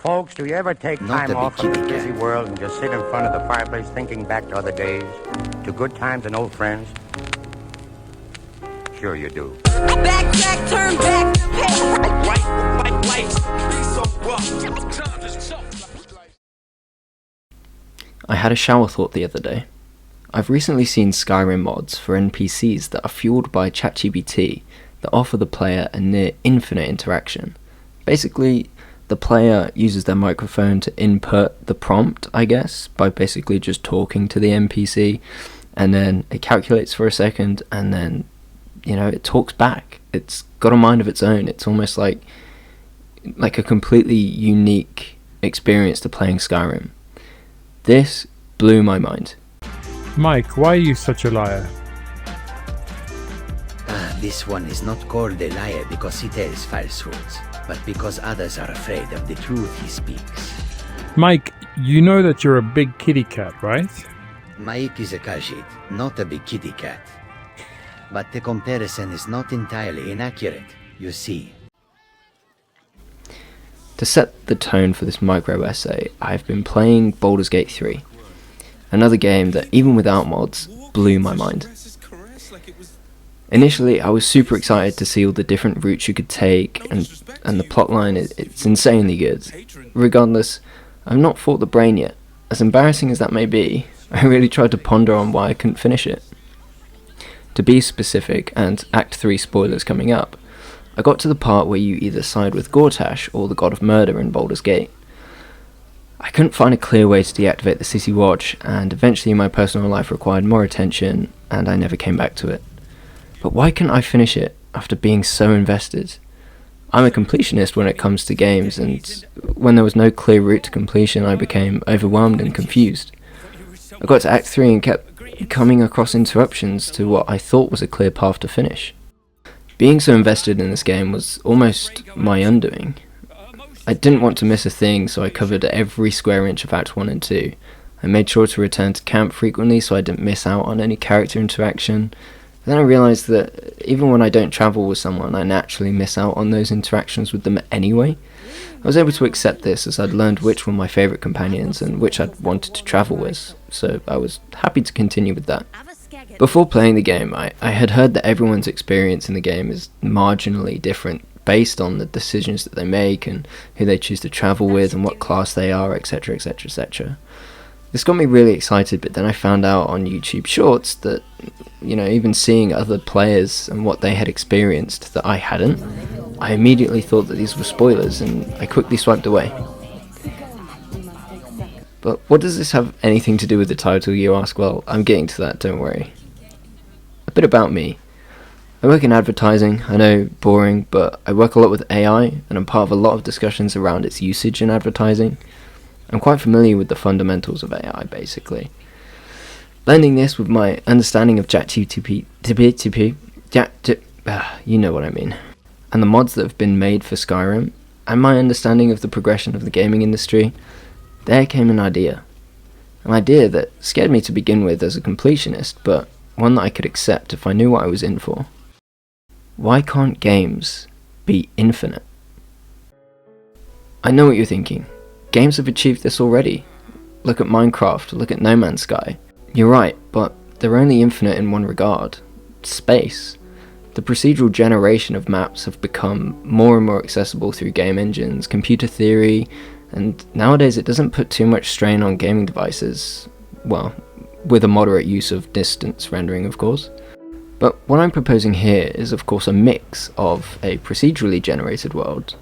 Folks, do you ever take Not time a off from the bikini busy cat. world and just sit in front of the fireplace thinking back to other days, to good times and old friends? Sure you do. Backtrack, turn back, I had a shower thought the other day. I've recently seen Skyrim mods for NPCs that are fueled by ChatGPT that offer the player a near infinite interaction. Basically, the player uses their microphone to input the prompt, I guess, by basically just talking to the NPC, and then it calculates for a second, and then, it talks back. It's got a mind of its own. It's almost like a completely unique experience to playing Skyrim. This blew my mind. Mike, why are you such a liar? This one is not called a liar because he tells falsehoods, but because others are afraid of the truth he speaks. Mike, you know that you're a big kitty cat, right? Mike is a Khajiit, not a big kitty cat. But the comparison is not entirely inaccurate, you see. To set the tone for this micro essay, I've been playing Baldur's Gate 3, another game that, even without mods, blew my mind. Initially, I was super excited to see all the different routes you could take, and the plotline, it's insanely good. Regardless, I've not fought the brain yet. As embarrassing as that may be, I really tried to ponder on why I couldn't finish it. To be specific, and Act 3 spoilers coming up, I got to the part where you either side with Gortash or the God of Murder in Baldur's Gate. I couldn't find a clear way to deactivate the City Watch, and eventually my personal life required more attention, and I never came back to it. But why couldn't I finish it after being so invested? I'm a completionist when it comes to games, and when there was no clear route to completion, I became overwhelmed and confused. I got to Act 3 and kept coming across interruptions to what I thought was a clear path to finish. Being so invested in this game was almost my undoing. I didn't want to miss a thing, so I covered every square inch of Act 1 and 2. I made sure to return to camp frequently so I didn't miss out on any character interaction. Then I realised that even when I don't travel with someone, I naturally miss out on those interactions with them anyway. I was able to accept this as I'd learned which were my favourite companions and which I'd wanted to travel with, so I was happy to continue with that. Before playing the game, I had heard that everyone's experience in the game is marginally different based on the decisions that they make and who they choose to travel with and what class they are, etc, etc, etc. This got me really excited, but then I found out on YouTube Shorts that, even seeing other players and what they had experienced that I hadn't, I immediately thought that these were spoilers, and I quickly swiped away. But what does this have anything to do with the title, you ask? Well, I'm getting to that, don't worry. A bit about me. I work in advertising. I know, boring, but I work a lot with AI, and I'm part of a lot of discussions around its usage in advertising. I'm quite familiar with the fundamentals of AI, basically. Blending this with my understanding of ChatGPT, you know what I mean, and the mods that have been made for Skyrim, and my understanding of the progression of the gaming industry, there came an idea. An idea that scared me to begin with as a completionist, but one that I could accept if I knew what I was in for. Why can't games be infinite? I know what you're thinking. Games have achieved this already. Look at Minecraft, look at No Man's Sky. You're right, but they're only infinite in one regard: space. The procedural generation of maps have become more and more accessible through game engines, computer theory, and nowadays it doesn't put too much strain on gaming devices, well, with a moderate use of distance rendering, of course. But what I'm proposing here is, of course, a mix of a procedurally generated world,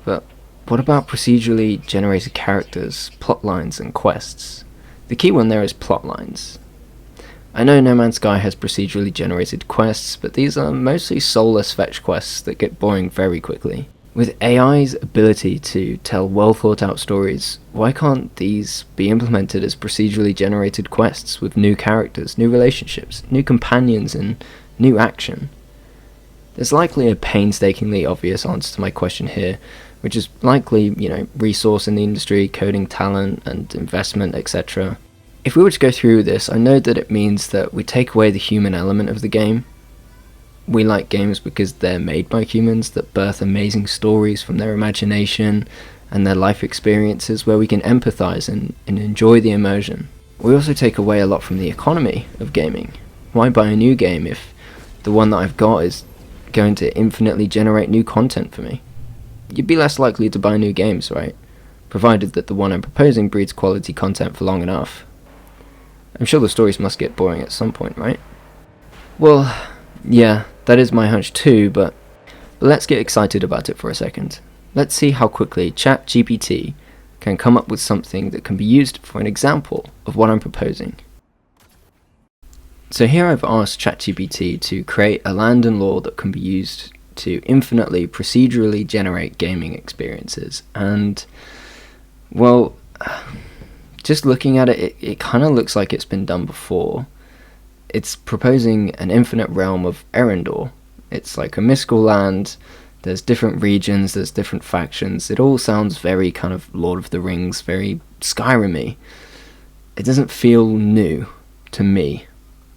but what about procedurally generated characters, plotlines, and quests? The key one there is plotlines. I know No Man's Sky has procedurally generated quests, but these are mostly soulless fetch quests that get boring very quickly. With AI's ability to tell well thought out stories, why can't these be implemented as procedurally generated quests with new characters, new relationships, new companions, and new action? There's likely a painstakingly obvious answer to my question here, which is likely, resource in the industry, coding talent, and investment, etc. If we were to go through this, I know that it means that we take away the human element of the game. We like games because they're made by humans that birth amazing stories from their imagination and their life experiences where we can empathize and enjoy the immersion. We also take away a lot from the economy of gaming. Why buy a new game if the one that I've got is going to infinitely generate new content for me? You'd be less likely to buy new games, right? Provided that the one I'm proposing breeds quality content for long enough. I'm sure the stories must get boring at some point, right? Well, yeah, that is my hunch too, but let's get excited about it for a second. Let's see how quickly ChatGPT can come up with something that can be used for an example of what I'm proposing. So here I've asked ChatGPT to create a land and lore that can be used to infinitely procedurally generate gaming experiences, and well, just looking at it, it kind of looks like it's been done before. It's proposing an infinite realm of Erendor. It's like a mystical land. There's different regions, there's different factions. It all sounds very kind of Lord of the Rings, very Skyrim-y. It doesn't feel new to me.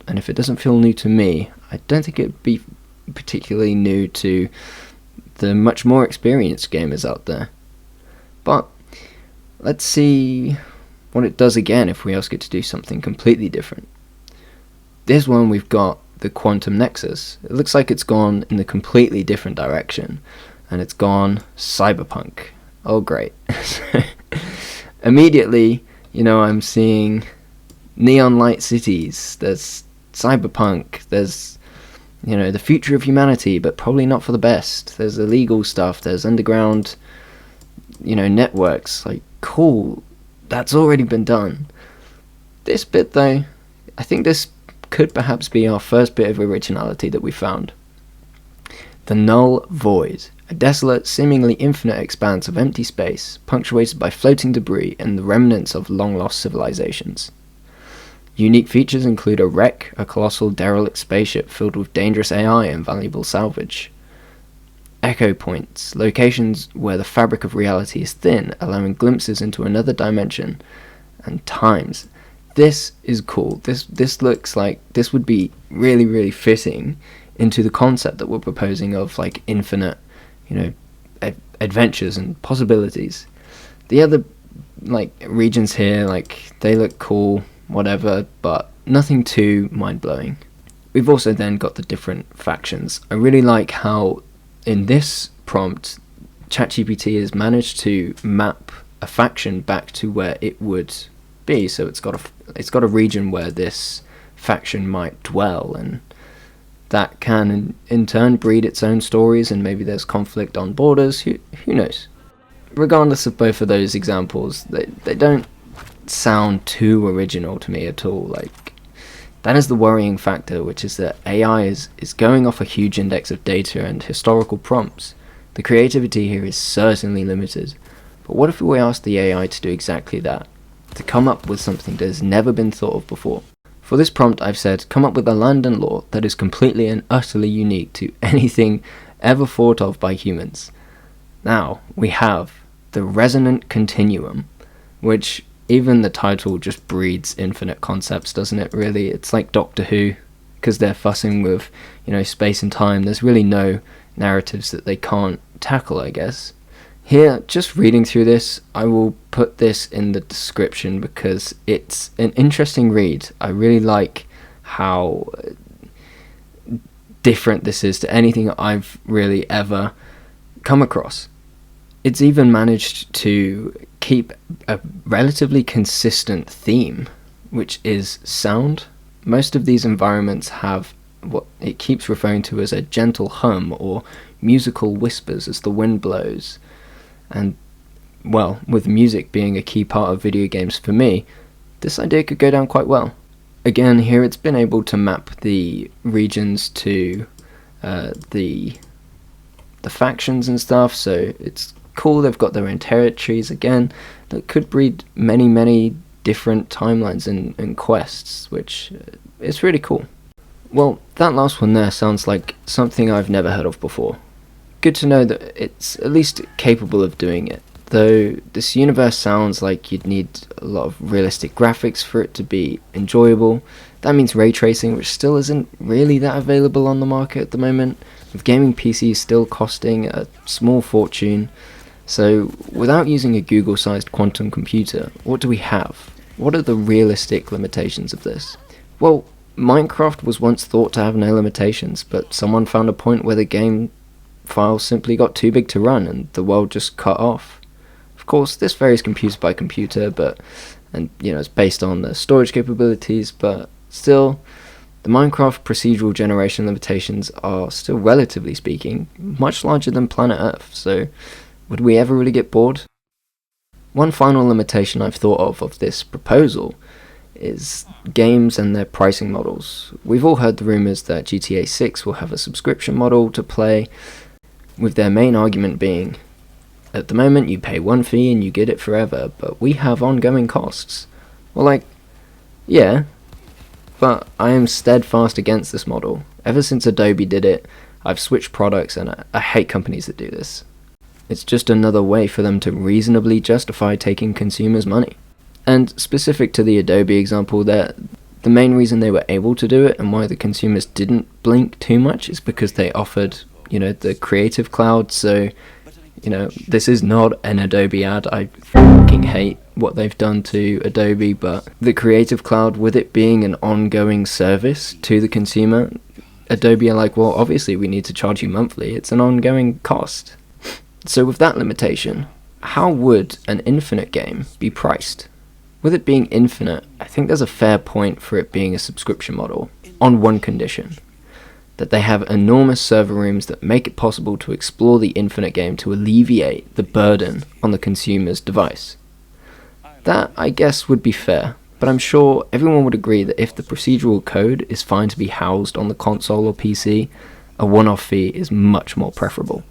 And if it doesn't feel new to me, I don't think it'd be particularly new to the much more experienced gamers out there. But let's see what it does again if we ask it to do something completely different. This one we've got the Quantum Nexus. It looks like it's gone in a completely different direction, and it's gone cyberpunk. Oh great. Immediately, I'm seeing neon light cities, there's cyberpunk, there's the future of humanity, but probably not for the best. There's illegal stuff, there's underground networks. Like, cool, that's already been done. This bit though, I think this could perhaps be our first bit of originality that we found. The Null Void, a desolate, seemingly infinite expanse of empty space, punctuated by floating debris and the remnants of long-lost civilizations. Unique features include a wreck, a colossal derelict spaceship filled with dangerous AI and valuable salvage. Echo points, locations where the fabric of reality is thin, allowing glimpses into another dimension, and times. This is cool. This looks like this would be really, really fitting into the concept that we're proposing of like infinite, adventures and possibilities. The other regions here, they look cool, whatever, but nothing too mind-blowing. We've also then got the different factions. I really like how in this prompt ChatGPT has managed to map a faction back to where it would be. So it's got a region where this faction might dwell, and that can in turn breed its own stories, and maybe there's conflict on borders. Who knows? Regardless of both of those examples, they don't sound too original to me at all. That is the worrying factor, which is that AI is going off a huge index of data and historical prompts. The creativity here is certainly limited. But what if we ask the AI to do exactly that? To come up with something that has never been thought of before. For this prompt I've said, come up with a land and lore that is completely and utterly unique to anything ever thought of by humans. Now, we have the Resonant Continuum, which even the title just breeds infinite concepts, doesn't it, really? It's like Doctor Who, because they're fussing with, space and time. There's really no narratives that they can't tackle, I guess. Here, just reading through this, I will put this in the description because it's an interesting read. I really like how different this is to anything I've really ever come across. It's even managed to keep a relatively consistent theme, which is sound. Most of these environments have what it keeps referring to as a gentle hum or musical whispers as the wind blows. And, well, with music being a key part of video games for me, this idea could go down quite well. Again, here it's been able to map the regions to the factions and stuff, so it's cool. They've got their own territories again that could breed many different timelines and quests, which is really cool. Well, that last one there sounds like something I've never heard of before. Good to know that it's at least capable of doing it, though this universe sounds like you'd need a lot of realistic graphics for it to be enjoyable. That means ray tracing, which still isn't really that available on the market at the moment, with gaming PCs still costing a small fortune. So, without using a Google-sized quantum computer, what do we have? What are the realistic limitations of this? Well, Minecraft was once thought to have no limitations, but someone found a point where the game files simply got too big to run and the world just cut off. Of course, this varies computer by computer, it's based on the storage capabilities, but still, the Minecraft procedural generation limitations are still, relatively speaking, much larger than Planet Earth, so would we ever really get bored? One final limitation I've thought of this proposal is games and their pricing models. We've all heard the rumours that GTA 6 will have a subscription model to play, with their main argument being, at the moment you pay one fee and you get it forever, but we have ongoing costs. Well, yeah, but I am steadfast against this model. Ever since Adobe did it, I've switched products and I hate companies that do this. It's just another way for them to reasonably justify taking consumers' money. And specific to the Adobe example there, the main reason they were able to do it and why the consumers didn't blink too much is because they offered, the Creative Cloud, so, this is not an Adobe ad. I fucking hate what they've done to Adobe, but the Creative Cloud, with it being an ongoing service to the consumer, Adobe are like, well, obviously we need to charge you monthly. It's an ongoing cost. So with that limitation, how would an infinite game be priced? With it being infinite, I think there's a fair point for it being a subscription model, on one condition: that they have enormous server rooms that make it possible to explore the infinite game to alleviate the burden on the consumer's device. That, I guess, would be fair, but I'm sure everyone would agree that if the procedural code is fine to be housed on the console or PC, a one-off fee is much more preferable.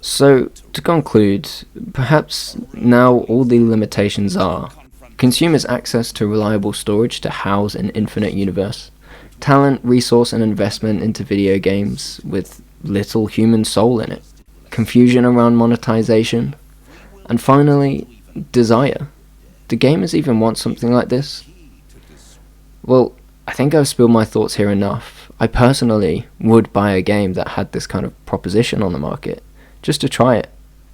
So, to conclude, perhaps now all the limitations are consumers' access to reliable storage to house an infinite universe, talent, resource and investment into video games with little human soul in it, confusion around monetization, and finally, desire. Do gamers even want something like this? Well, I think I've spilled my thoughts here enough. I personally would buy a game that had this kind of proposition on the market, just to try it.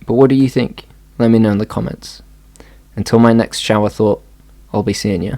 But what do you think? Let me know in the comments. Until my next shower thought, I'll be seeing ya.